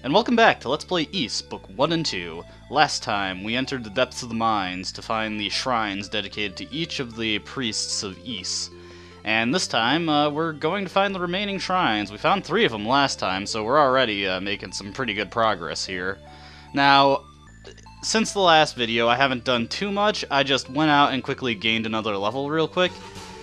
and welcome back to Let's Play Ys, Book 1 and 2. Last time, we entered the depths of the mines to find the shrines dedicated to each of the priests of Ys. And this time, we're going to find the remaining shrines. We found 3 of them last time, so we're already making some pretty good progress here. Now, since the last video, I haven't done too much. I just went out and quickly gained another level real quick.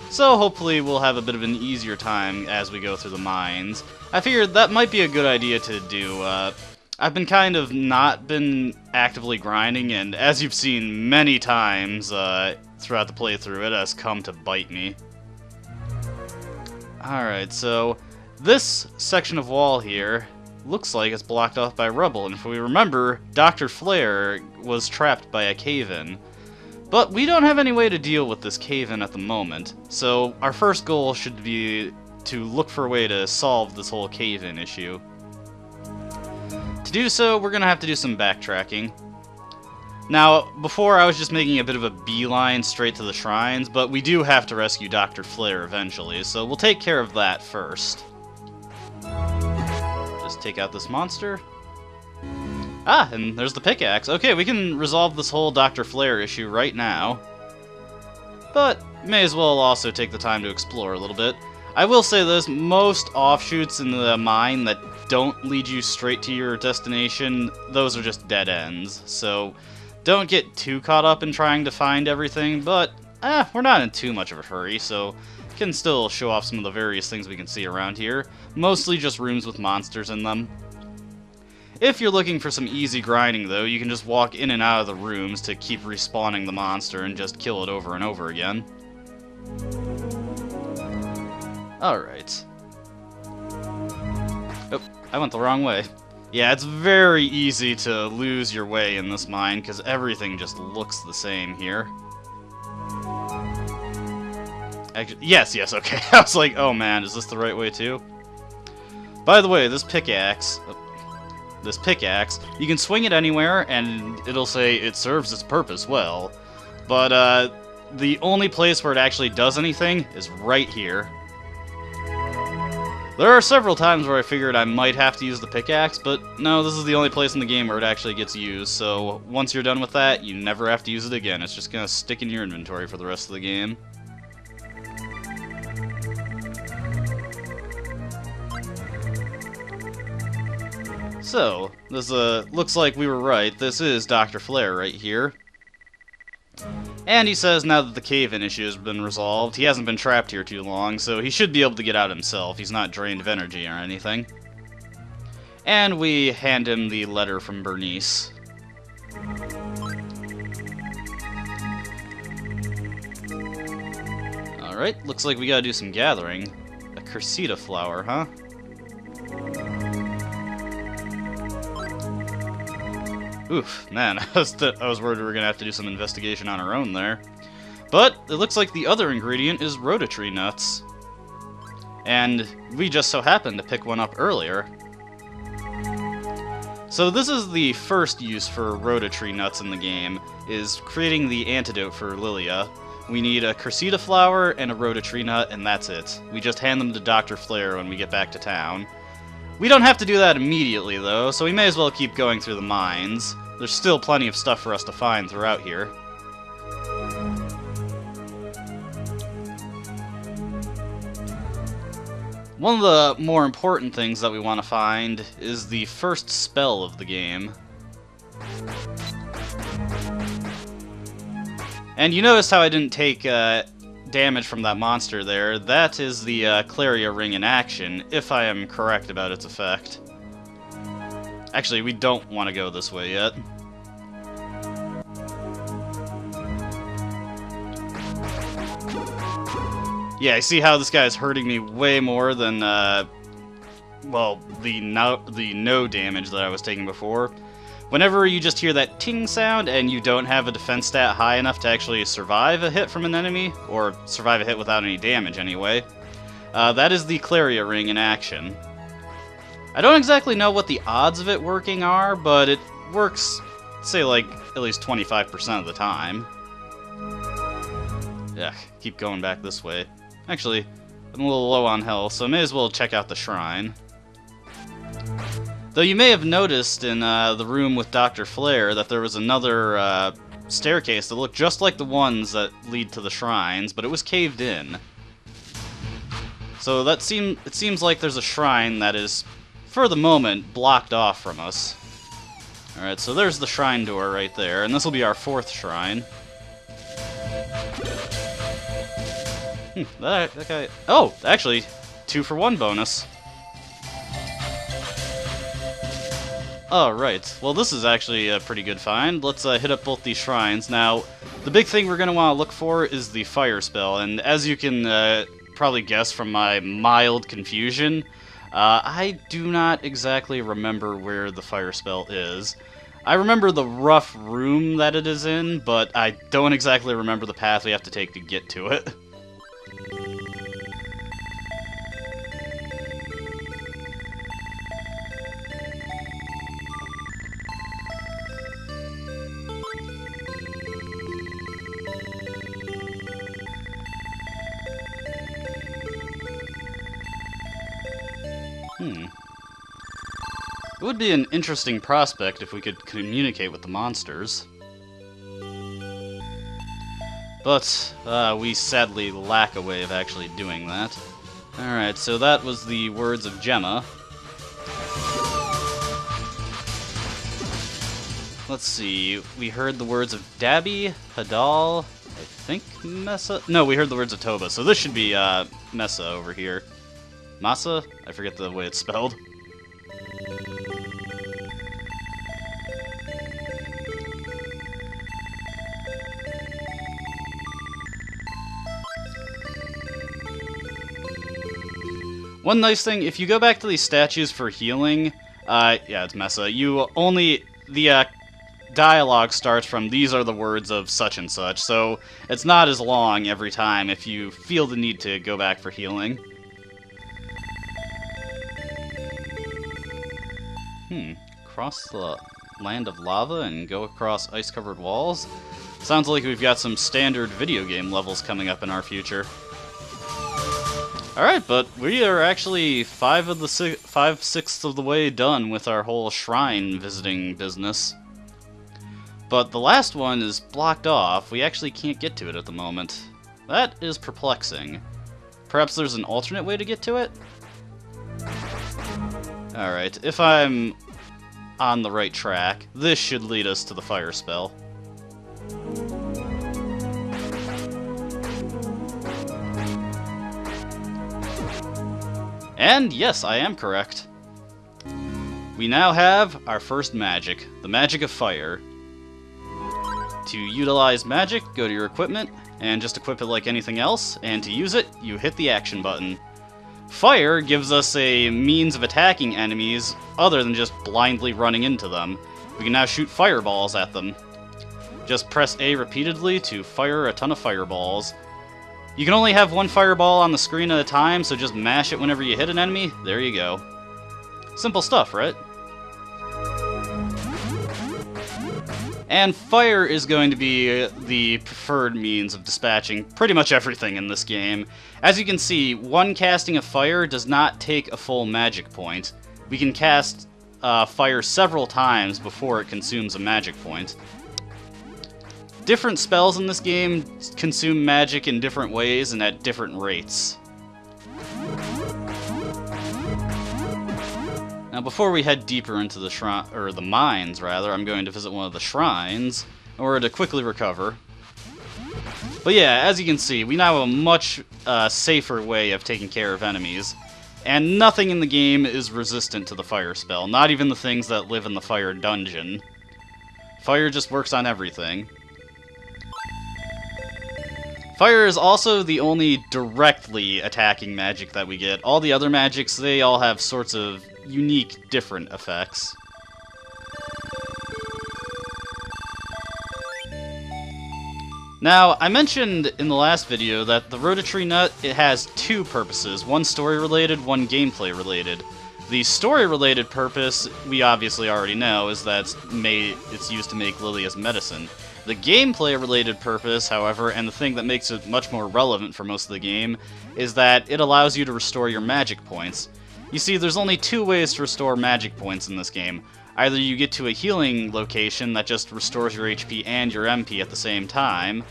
So hopefully we'll have a bit of an easier time as we go through the mines. I figured that might be a good idea to do. I've been kind of not been actively grinding, and as you've seen many times throughout the playthrough, it has come to bite me. Alright, so this section of wall here looks like it's blocked off by rubble, and if we remember, Dr. Flare was trapped by a cave-in. But we don't have any way to deal with this cave-in at the moment, so our first goal should be to look for a way to solve this whole cave-in issue. To do so, we're going to have to do some backtracking. Now, before I was just making a bit of a beeline straight to the shrines, but we do have to rescue Dr. Flare eventually, so we'll take care of that first. Just take out this monster. Ah, and there's the pickaxe. Okay, we can resolve this whole Dr. Flare issue right now. But may as well also take the time to explore a little bit. I will say this, most offshoots in the mine that don't lead you straight to your destination, those are just dead ends. So don't get too caught up in trying to find everything, but we're not in too much of a hurry, so can still show off some of the various things we can see around here. Mostly just rooms with monsters in them. If you're looking for some easy grinding, though, you can just walk in and out of the rooms to keep respawning the monster and just kill it over and over again. Alright. Oh, I went the wrong way. Yeah, it's very easy to lose your way in this mine, because everything just looks the same here. Actually, yes, okay. I was like, oh man, is this the right way too? By the way, this pickaxe, you can swing it anywhere, and it'll say it serves its purpose well. But the only place where it actually does anything is right here. There are several times where I figured I might have to use the pickaxe, but no, this is the only place in the game where it actually gets used, so once you're done with that, you never have to use it again. It's just gonna stick in your inventory for the rest of the game. So, this looks like we were right. This is Dr. Flare right here. And he says now that the cave-in issue has been resolved, he hasn't been trapped here too long, so he should be able to get out himself. He's not drained of energy or anything. And we hand him the letter from Bernice. Alright, looks like we gotta do some gathering. A Cursita flower, huh? Oof, man, I was worried we were gonna have to do some investigation on our own there. But it looks like the other ingredient is rhoda nuts. And we just so happened to pick one up earlier. So this is the first use for rhoda nuts in the game, is creating the antidote for Lilia. We need a Cursita flower and a rhoda nut, and that's it. We just hand them to Dr. Flare when we get back to town. We don't have to do that immediately, though, so we may as well keep going through the mines. There's still plenty of stuff for us to find throughout here. One of the more important things that we want to find is the first spell of the game. And you noticed how I didn't take damage from that monster there. That is the Claria ring in action, if I am correct about its effect. Actually, we don't want to go this way yet. Yeah, I see how this guy is hurting me way more than, well, the no damage that I was taking before. Whenever you just hear that ting sound and you don't have a defense stat high enough to actually survive a hit from an enemy, or survive a hit without any damage anyway, that is the Claria ring in action. I don't exactly know what the odds of it working are, but it works, say, like, at least 25% of the time. Yeah, keep going back this way. Actually, I'm a little low on health, so I may as well check out the shrine. Though you may have noticed in the room with Dr. Flare that there was another staircase that looked just like the ones that lead to the shrines, but it was caved in. So it seems like there's a shrine that is, for the moment, blocked off from us. Alright, so there's the shrine door right there, and this will be our 4th shrine. That guy... Oh, actually, 2 for 1 bonus. Alright, well this is actually a pretty good find. Let's hit up both these shrines. Now, the big thing we're going to want to look for is the fire spell, and as you can probably guess from my mild confusion, I do not exactly remember where the fire spell is. I remember the rough room that it is in, but I don't exactly remember the path we have to take to get to it. It would be an interesting prospect if we could communicate with the monsters. But, we sadly lack a way of actually doing that. Alright, so that was the words of Gemma. Let's see, we heard the words of Dabby, Hadal, I think Mesa? No, we heard the words of Toba, so this should be, Mesa over here. Masa? I forget the way it's spelled. One nice thing, if you go back to these statues for healing, yeah, it's Mesa, the dialogue starts from, these are the words of such and such, so it's not as long every time if you feel the need to go back for healing. Cross the land of lava and go across ice-covered walls? Sounds like we've got some standard video game levels coming up in our future. Alright, but we are actually 5/6 of the way done with our whole shrine visiting business. But the last one is blocked off. We actually can't get to it at the moment. That is perplexing. Perhaps there's an alternate way to get to it? Alright, if I'm on the right track, this should lead us to the fire spell. And yes, I am correct. We now have our first magic, the magic of fire. To utilize magic, go to your equipment, and just equip it like anything else, and to use it, you hit the action button. Fire gives us a means of attacking enemies other than just blindly running into them. We can now shoot fireballs at them. Just press A repeatedly to fire a ton of fireballs. You can only have one fireball on the screen at a time, so just mash it whenever you hit an enemy. There you go. Simple stuff, right? And fire is going to be the preferred means of dispatching pretty much everything in this game. As you can see, one casting of fire does not take a full magic point. We can cast fire several times before it consumes a magic point. Different spells in this game consume magic in different ways and at different rates. Now, before we head deeper into the shrine, or the mines rather, I'm going to visit one of the shrines in order to quickly recover. But yeah, as you can see, we now have a much safer way of taking care of enemies, and nothing in the game is resistant to the fire spell, not even the things that live in the fire dungeon. Fire just works on everything. Fire is also the only directly attacking magic that we get. All the other magics, they all have sorts of unique, different effects. Now, I mentioned in the last video that the Rotatory Nut, it has two purposes, one story-related, one gameplay-related. The story-related purpose, we obviously already know, is that it's used to make Lilia's medicine. The gameplay-related purpose, however, and the thing that makes it much more relevant for most of the game, is that it allows you to restore your magic points. You see, there's only two ways to restore magic points in this game. Either you get to a healing location that just restores your HP and your MP at the same time,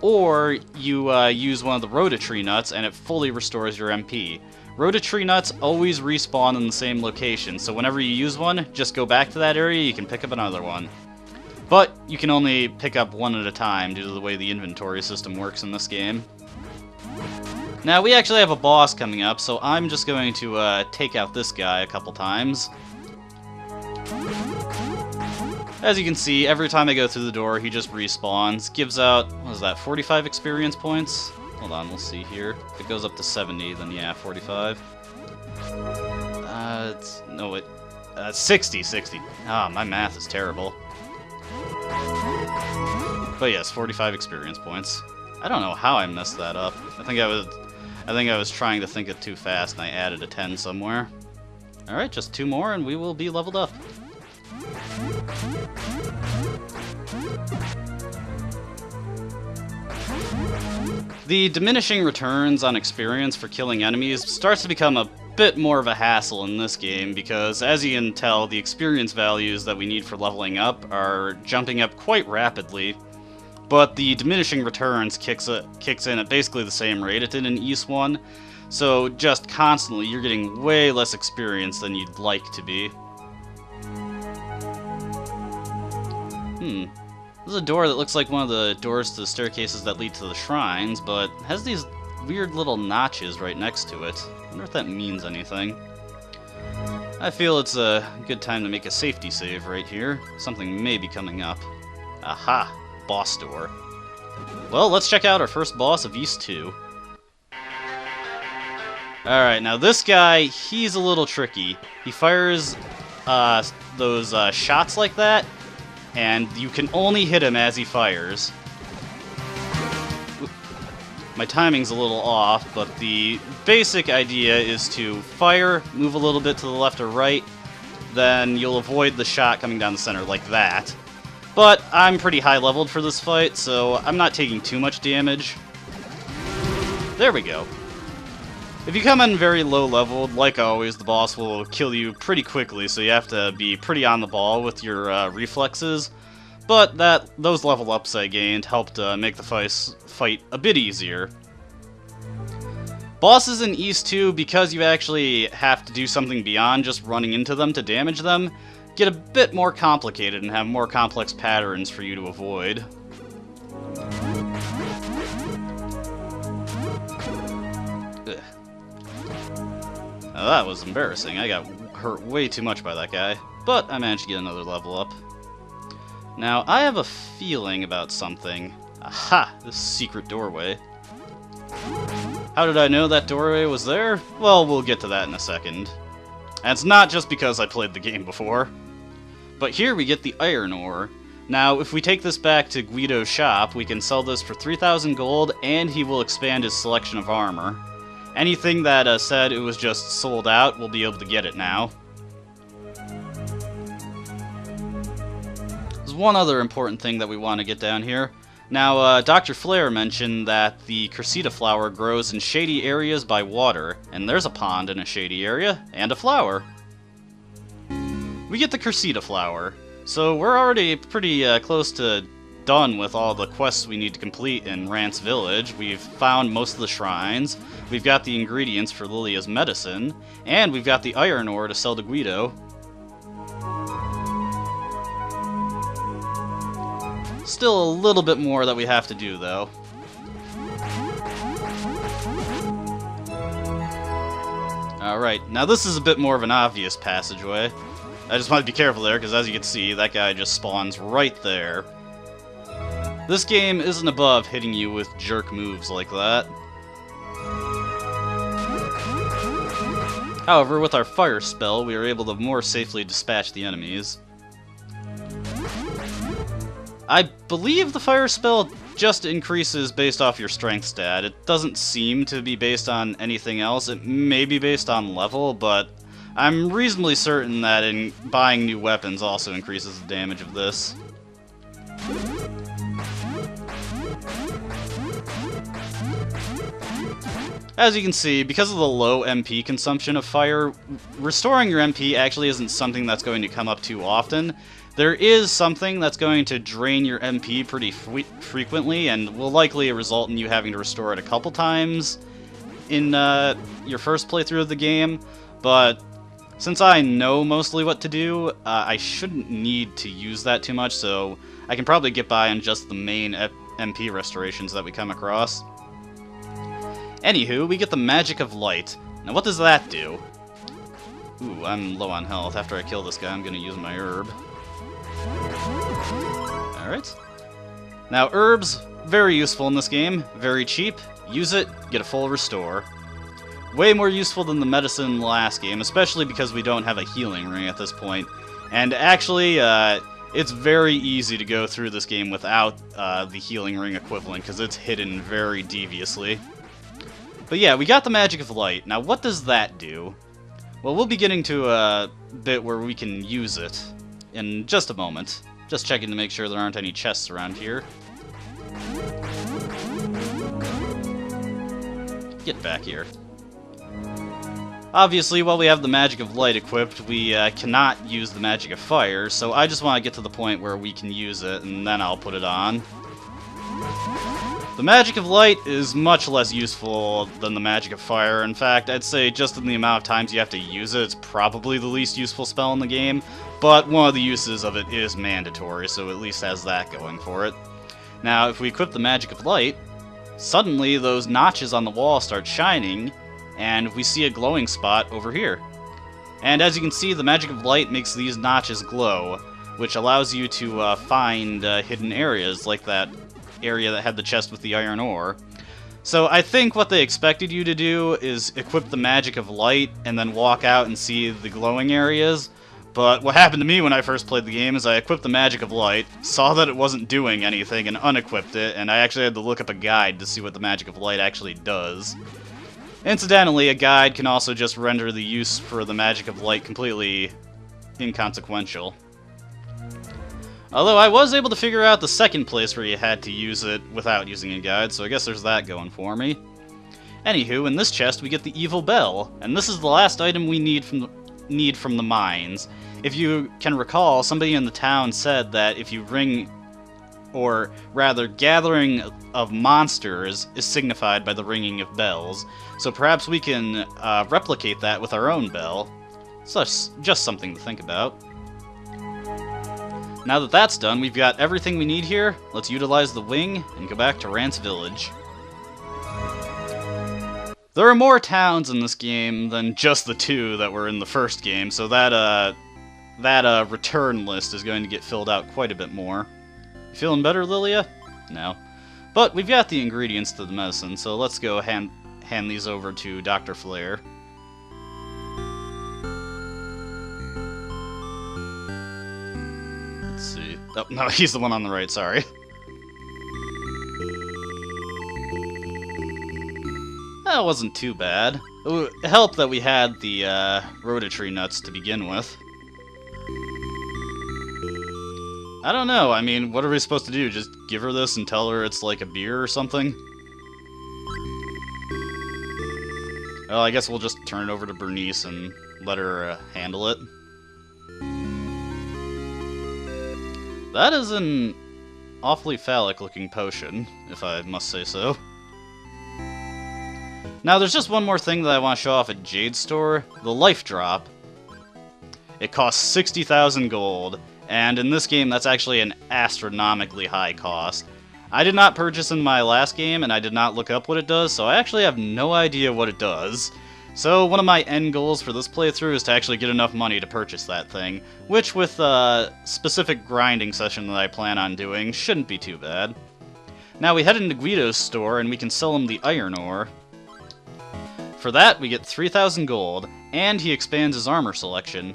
or you use one of the Rototree nuts and it fully restores your MP. Rototree nuts always respawn in the same location, so whenever you use one, just go back to that area, you can pick up another one. But you can only pick up one at a time due to the way the inventory system works in this game. Now, we actually have a boss coming up, so I'm just going to take out this guy a couple times. As you can see, every time I go through the door, he just respawns. Gives out, what is that, 45 experience points? Hold on, we'll see here. If it goes up to 70, then yeah, 45. No, wait. 60. Ah, my math is terrible. But yes, 45 experience points. I don't know how I messed that up. I think I was trying to think it too fast and I added a 10 somewhere. Alright, just 2 more and we will be leveled up. The diminishing returns on experience for killing enemies starts to become a bit more of a hassle in this game because, as you can tell, the experience values that we need for leveling up are jumping up quite rapidly, but the diminishing returns kicks in at basically the same rate it did in East 1, so just constantly you're getting way less experience than you'd like to be. This is a door that looks like one of the doors to the staircases that lead to the shrines, but has these weird little notches right next to it. I wonder if that means anything. I feel it's a good time to make a safety save right here. Something may be coming up. Aha! Boss door. Well, let's check out our first boss of East 2. Alright, now this guy, he's a little tricky. He fires those shots like that, and you can only hit him as he fires. My timing's a little off, but the basic idea is to fire, move a little bit to the left or right, then you'll avoid the shot coming down the center like that. But I'm pretty high leveled for this fight, so I'm not taking too much damage. There we go. If you come in very low leveled, like always, the boss will kill you pretty quickly, so you have to be pretty on the ball with your reflexes. But those level ups I gained helped make the fight a bit easier. Bosses in East 2, because you actually have to do something beyond just running into them to damage them, get a bit more complicated and have more complex patterns for you to avoid. Ugh. Now that was embarrassing. I got hurt way too much by that guy, but I managed to get another level up. Now, I have a feeling about something. Aha! This secret doorway. How did I know that doorway was there? Well, we'll get to that in a second. And it's not just because I played the game before. But here we get the iron ore. Now, if we take this back to Guido's shop, we can sell this for 3,000 gold, and he will expand his selection of armor. Anything that said it was just sold out, we'll be able to get it now. There's one other important thing that we want to get down here. Now, Dr. Flare mentioned that the Cressida flower grows in shady areas by water, and there's a pond in a shady area, and a flower. We get the Cressida flower, so we're already pretty close to done with all the quests we need to complete in Rance Village. We've found most of the shrines, we've got the ingredients for Lilia's medicine, and we've got the iron ore to sell to Guido. Still a little bit more that we have to do, though. Alright, now this is a bit more of an obvious passageway. I just want to be careful there, because as you can see, that guy just spawns right there. This game isn't above hitting you with jerk moves like that. However, with our fire spell, we are able to more safely dispatch the enemies. I believe the fire spell just increases based off your strength stat. It doesn't seem to be based on anything else. It may be based on level, but I'm reasonably certain that in buying new weapons also increases the damage of this. As you can see, because of the low MP consumption of fire, restoring your MP actually isn't something that's going to come up too often. There is something that's going to drain your MP pretty frequently, and will likely result in you having to restore it a couple times in your first playthrough of the game, but since I know mostly what to do, I shouldn't need to use that too much, so I can probably get by on just the main MP restorations that we come across. Anywho, we get the Magic of Light. Now what does that do? Ooh, I'm low on health. After I kill this guy, I'm gonna use my herb. Alright. Now herbs, very useful in this game, very cheap. Use it, get a full restore. Way more useful than the medicine in the last game, especially because we don't have a healing ring at this point. And actually, it's very easy to go through this game without the healing ring equivalent, because it's hidden very deviously. But yeah, we got the Magic of Light. Now what does that do? Well, we'll be getting to a bit where we can use it in just a moment. Just checking to make sure there aren't any chests around here. Get back here. Obviously, while we have the Magic of Light equipped, we cannot use the Magic of Fire, so I just want to get to the point where we can use it, and then I'll put it on. The Magic of Light is much less useful than the Magic of Fire. In fact, I'd say just in the amount of times you have to use it, it's probably the least useful spell in the game, but one of the uses of it is mandatory, so it at least has that going for it. Now, if we equip the Magic of Light, suddenly those notches on the wall start shining, and we see a glowing spot over here. And as you can see, the Magic of Light makes these notches glow, which allows you to find hidden areas, like that area that had the chest with the iron ore. So I think what they expected you to do is equip the Magic of Light and then walk out and see the glowing areas. But what happened to me when I first played the game is I equipped the Magic of Light, saw that it wasn't doing anything, and unequipped it, and I actually had to look up a guide to see what the Magic of Light actually does. Incidentally, a guide can also just render the use for the Magic of Light completely inconsequential. Although I was able to figure out the second place where you had to use it without using a guide, so I guess there's that going for me. Anywho, in this chest we get the Evil Bell, and this is the last item we need from the mines. If you can recall, somebody in the town said that if you ring, or rather, gathering of monsters is signified by the ringing of bells, so perhaps we can replicate that with our own bell. So just something to think about. Now that that's done, we've got everything we need here. Let's utilize the wing and go back to Rance Village. There are more towns in this game than just the two that were in the first game, so that return list is going to get filled out quite a bit more. You feeling better, Lilia? No. But we've got the ingredients to the medicine, so let's go hand these over to Dr. Flare. Let's see. Oh, no, he's the one on the right, sorry. That wasn't too bad. It helped that we had the rotatory nuts to begin with. I don't know, I mean, what are we supposed to do? Just give her this and tell her it's like a beer or something? Well, I guess we'll just turn it over to Bernice and let her handle it. That is an awfully phallic-looking potion, if I must say so. Now, there's just one more thing that I want to show off at Jade Store. The Life Drop. It costs 60,000 gold, and in this game, that's actually an astronomically high cost. I did not purchase in my last game, and I did not look up what it does, so I actually have no idea what it does. So one of my end goals for this playthrough is to actually get enough money to purchase that thing, which with a specific grinding session that I plan on doing shouldn't be too bad. Now we head into Guido's store and we can sell him the iron ore. For that we get 3,000 gold, and he expands his armor selection,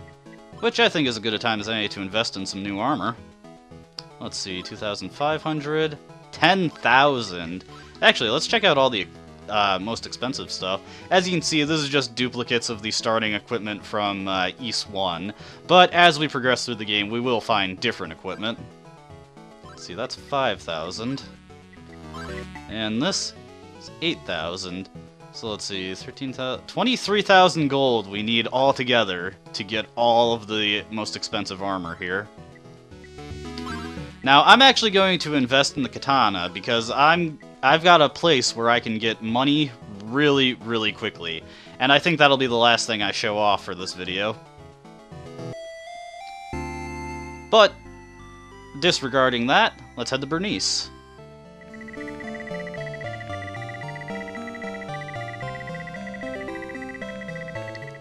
which I think is as good a time as any to invest in some new armor. Let's see, 2,500, 10,000. Actually, let's check out all the most expensive stuff. As you can see, this is just duplicates of the starting equipment from East 1, but as we progress through the game, we will find different equipment. Let's see, that's 5,000. And this is 8,000. So let's see, 23,000 gold we need all together to get all of the most expensive armor here. Now, I'm actually going to invest in the katana because I've got a place where I can get money really, really quickly. And I think that'll be the last thing I show off for this video. But, disregarding that, let's head to Bernice.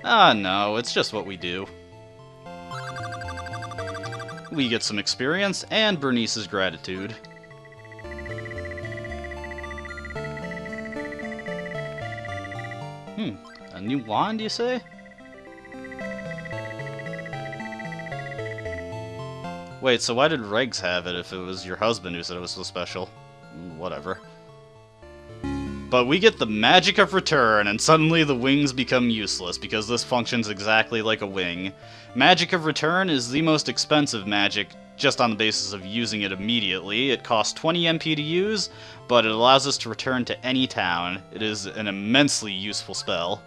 Ah, no, it's just what we do. We get some experience and Bernice's gratitude. A new wand, you say? Wait, so why did Regs have it if it was your husband who said it was so special? Whatever. But we get the magic of return, and suddenly the wings become useless, because this functions exactly like a wing. Magic of return is the most expensive magic, just on the basis of using it immediately. It costs 20 MP to use, but it allows us to return to any town. It is an immensely useful spell.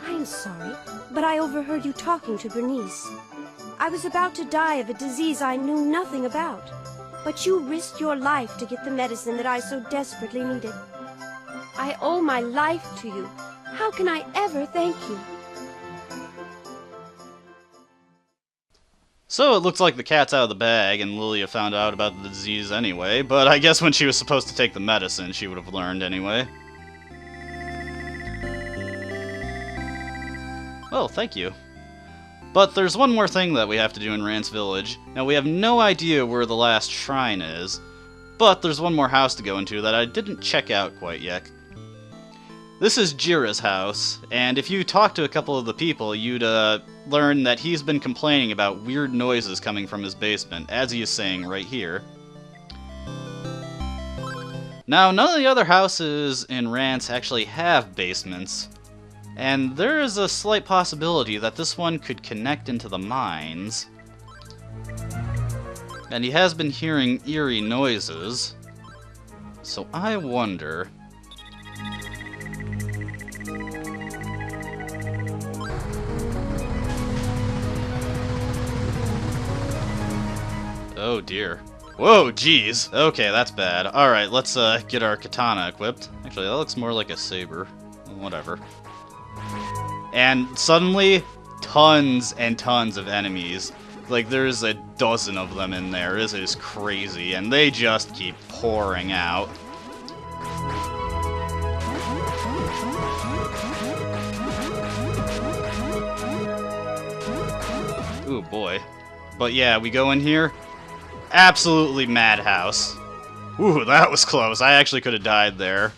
I'm sorry, but I overheard you talking to Bernice. I was about to die of a disease I knew nothing about. But you risked your life to get the medicine that I so desperately needed. I owe my life to you. How can I ever thank you? So it looks like the cat's out of the bag, and Lilia found out about the disease anyway, but I guess when she was supposed to take the medicine, she would have learned anyway. Well, thank you. But there's one more thing that we have to do in Rance Village. Now, we have no idea where the last shrine is, but there's one more house to go into that I didn't check out quite yet. This is Jira's house, and if you talk to a couple of the people, you'd learn that he's been complaining about weird noises coming from his basement, as he is saying right here. Now, none of the other houses in Rance actually have basements, and there is a slight possibility that this one could connect into the mines. And he has been hearing eerie noises, so I wonder... Oh dear. Whoa, jeez. Okay, that's bad. Alright, let's get our katana equipped. Actually, that looks more like a saber. Whatever. And suddenly, tons and tons of enemies. Like, there's a dozen of them in there. This is crazy, and they just keep pouring out. Ooh, boy. But yeah, we go in here. Absolutely madhouse. Ooh, that was close. I actually could have died there.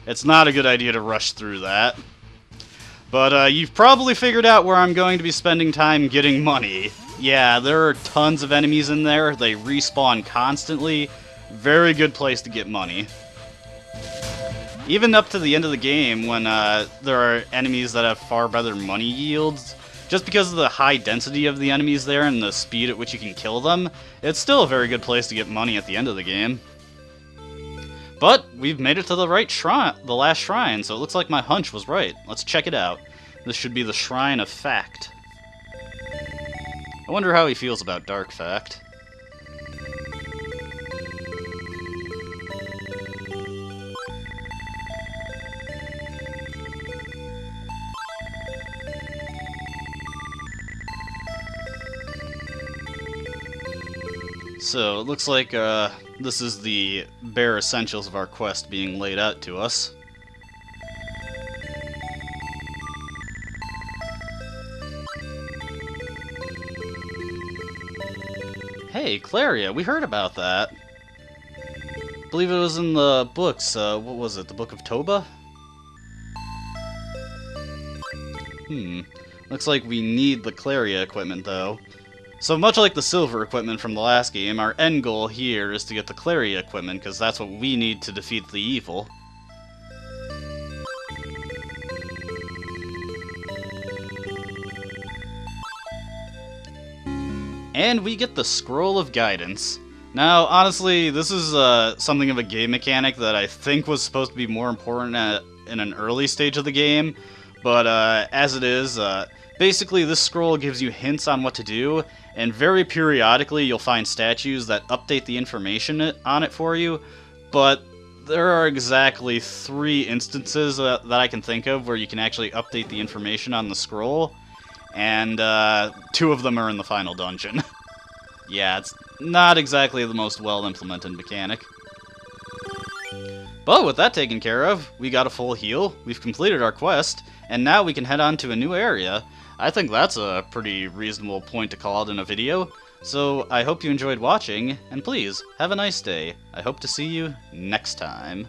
It's not a good idea to rush through that. But you've probably figured out where I'm going to be spending time getting money. Yeah, there are tons of enemies in there. They respawn constantly. Very good place to get money. Even up to the end of the game, when there are enemies that have far better money yields, just because of the high density of the enemies there and the speed at which you can kill them, it's still a very good place to get money at the end of the game. But we've made it to the right shrine, the last shrine, so it looks like my hunch was right. Let's check it out. This should be the Shrine of Fact. I wonder how he feels about Dark Fact. So, it looks like this is the bare essentials of our quest being laid out to us. Hey, Claria, we heard about that. I believe it was in the books, what was it, the Book of Toba? Looks like we need the Claria equipment, though. So much like the silver equipment from the last game, our end goal here is to get the Claria equipment, because that's what we need to defeat the evil. And we get the Scroll of Guidance. Now, honestly, this is something of a game mechanic that I think was supposed to be more important in an early stage of the game, but as it is, basically this scroll gives you hints on what to do, and very periodically you'll find statues that update the information on it for you, but there are exactly 3 instances that I can think of where you can actually update the information on the scroll, and 2 of them are in the final dungeon. Yeah, it's not exactly the most well-implemented mechanic. But with that taken care of, we got a full heal, we've completed our quest, and now we can head on to a new area. I think that's a pretty reasonable point to call it in a video. So I hope you enjoyed watching, and please, have a nice day. I hope to see you next time.